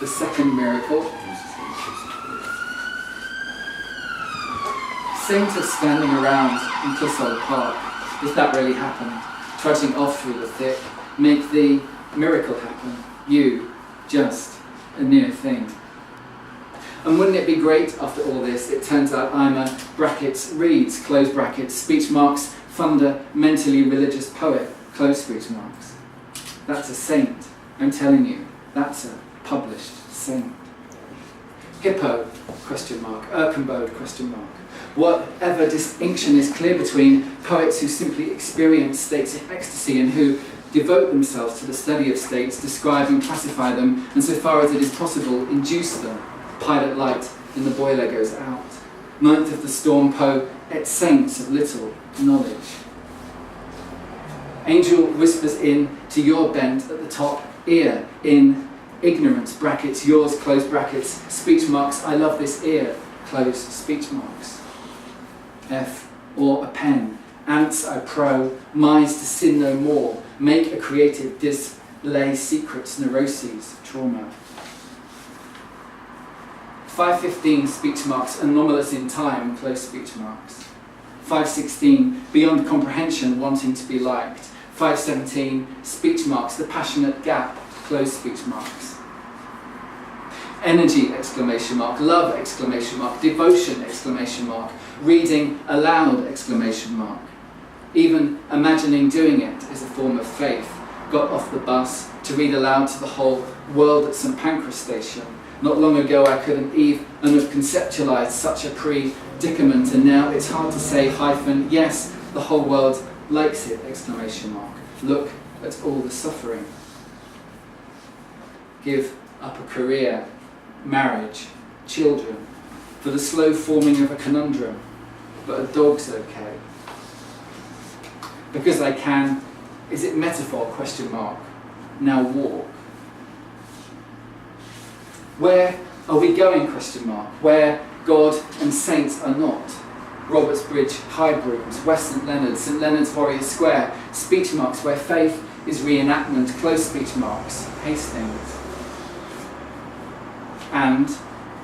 the second miracle. Saints are standing around in Clissold Park. If that really happened, trudging off through the thick, make the miracle happen. You, just a near thing. And wouldn't it be great after all this? It turns out I'm a brackets reads, close brackets, speech marks, fundamentally religious poet, close speech marks. That's a saint, I'm telling you. That's a published saint. Hippo, question mark, Erkenbode, question mark. Whatever distinction is clear between poets who simply experience states of ecstasy and who devote themselves to the study of states, describe and classify them, and so far as it is possible, induce them. Pilot light and the boiler goes out. Ninth of the storm, Poe, et saints of little knowledge. Angel whispers in to your bent at the top ear in ignorance, brackets, yours, close brackets, speech marks, I love this ear, close speech marks. F, or a pen, ants I pro, mise to sin no more, make a creative display secrets, neuroses, trauma. 515 speech marks, anomalous in time, close speech marks. 516, beyond comprehension, wanting to be liked. 517, speech marks, the passionate gap, close speech marks. Energy, exclamation mark, love, exclamation mark, devotion, exclamation mark, reading aloud, exclamation mark. Even imagining doing it is a form of faith. Got off the bus to read aloud to the whole world at St Pancras station. Not long ago I couldn't even have conceptualized such a predicament, and now it's hard to say hyphen, yes, the whole world likes it, exclamation mark. Look at all the suffering. Give up a career, marriage, children, for the slow forming of a conundrum, but a dog's okay. Because I can, is it metaphor, question mark, now walk. Where are we going, question mark, where God and saints are not? Roberts Bridge, High Brooms, West St Leonard's Warrior Square, speech marks where faith is reenactment, close speech marks, Hastings. And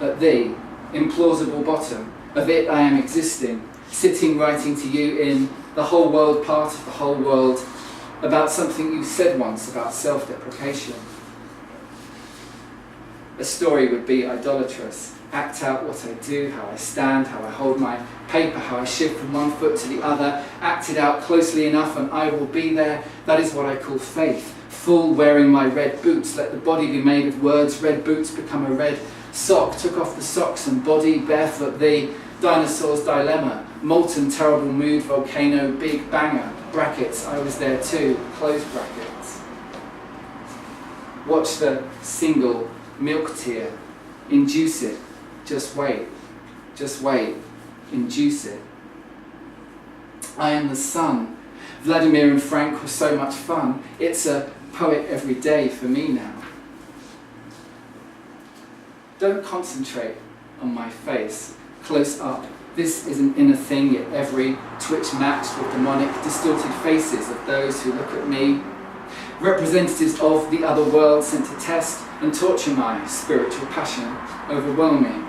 at the implausible bottom of it I am existing, sitting writing to you in the whole world, part of the whole world, about something you said once about self-deprecation. A story would be idolatrous. Act out what I do, how I stand, how I hold my paper, how I shift from one foot to the other. Act it out closely enough and I will be there. That is what I call faith. Full wearing my red boots. Let the body be made of words. Red boots become a red sock. Took off the socks and body, barefoot the dinosaur's dilemma. Molten terrible mood, volcano, big banger. Brackets, I was there too. Close brackets. Watch the single milk tear. Induce it. Just wait. Just wait. Induce it. I am the sun. Vladimir and Frank were so much fun. It's a poet every day for me now. Don't concentrate on my face. Close up. This is an inner thing, yet every twitch matched with demonic, distorted faces of those who look at me. Representatives of the other world sent to test and torture my spiritual passion, overwhelming.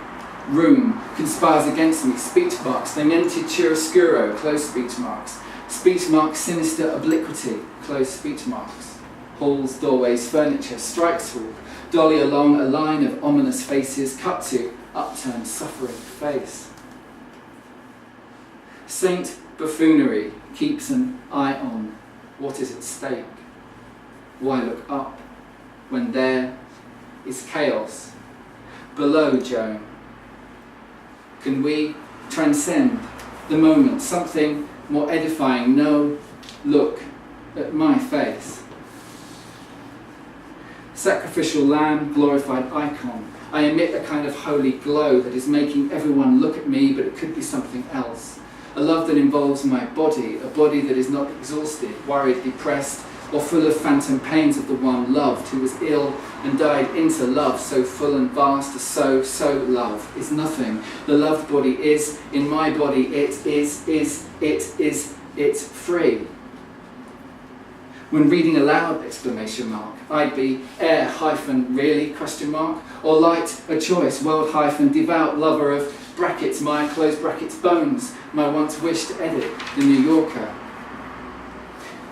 Room conspires against me, speech marks, demented chiaroscuro, close speech marks. Speech marks, sinister obliquity, close speech marks. Halls, doorways, furniture, strikes walk, dolly along a line of ominous faces, cut to upturned suffering face. Saint buffoonery keeps an eye on what is at stake. Why look up when there is chaos below, Joan? Can we transcend the moment, something more edifying? No, look at my face. Sacrificial lamb, glorified icon. I emit a kind of holy glow that is making everyone look at me, but it could be something else. A love that involves my body, a body that is not exhausted, worried, depressed, or full of phantom pains of the one loved, who was ill and died into love, so full and vast, so love is nothing. The loved body is, in my body, it's free. When reading aloud, I'd be really, or light, a choice, world devout lover of my bones, my once wished edit, the New Yorker.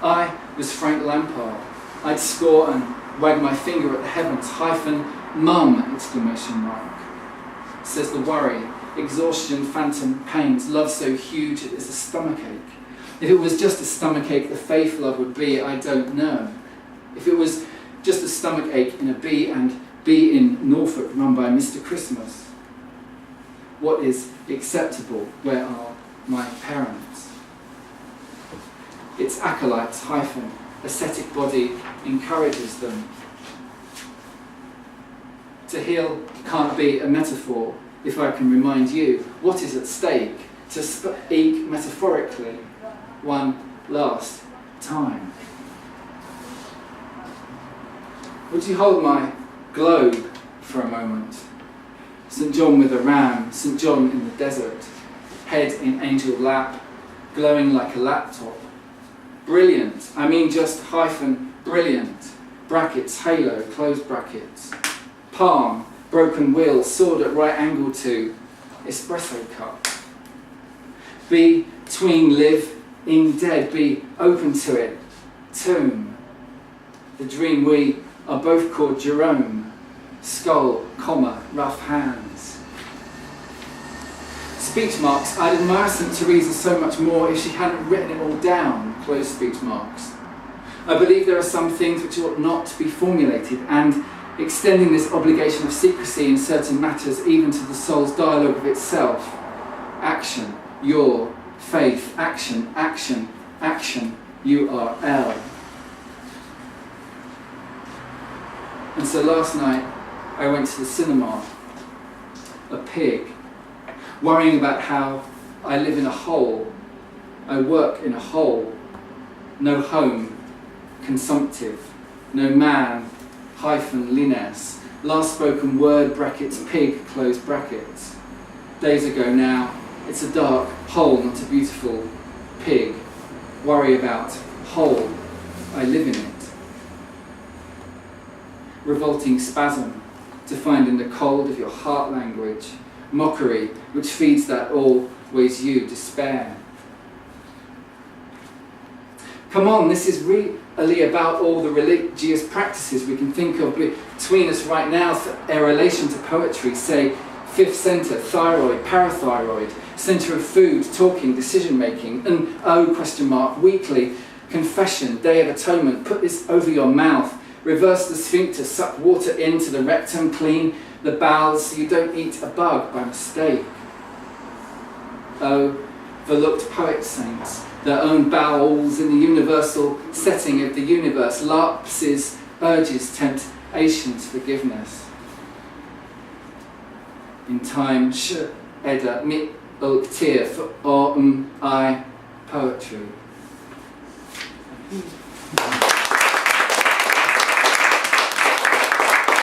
I was Frank Lampard. I'd score and wag my finger at the heavens, mum, says the worry, exhaustion, phantom pains, love so huge it is a stomachache. If it was just a stomachache, the faith love would be, I don't know. If it was just a stomachache in a B and B in Norfolk run by Mr. Christmas, what is acceptable? Where are my parents? Its acolytes, ascetic body encourages them. To heal can't be a metaphor if I can remind you what is at stake, to speak metaphorically one last time. Would you hold my globe for a moment? St. John with a ram, St. John in the desert, head in angel lap, glowing like a laptop. Brilliant, I mean just brilliant, brackets, halo, close brackets. Palm, broken wheel, sword at right angle to espresso cup. Between live in dead, be open to it, tomb. The dream we are both called Jerome, skull, comma, rough hands. Speech marks, I'd admire St. Teresa so much more if she hadn't written it all down, close speech marks. I believe there are some things which ought not to be formulated, and extending this obligation of secrecy in certain matters even to the soul's dialogue of itself. Action, your, faith, action, action, action, URL. And so last night I went to the cinema, a pig, worrying about how I live in a hole, I work in a hole, no home, consumptive, no man, Lines, last spoken word, brackets, pig, close brackets. Days ago now, it's a dark hole, not a beautiful pig. Worry about hole, I live in it. Revolting spasm to find in the cold of your heart language, mockery which feeds that always you despair. Come on, this is really about all the religious practices we can think of between us right now, their relation to poetry, say, fifth centre, thyroid, parathyroid, centre of food, talking, decision-making, and weekly, confession, day of atonement, put this over your mouth, reverse the sphincter, suck water into the rectum, clean the bowels so you don't eat a bug by mistake. Overlooked poet saints, their own bowels in the universal setting of the universe, lapses, urges, temptations, forgiveness. In time, edda, mit, tear, for I, poetry.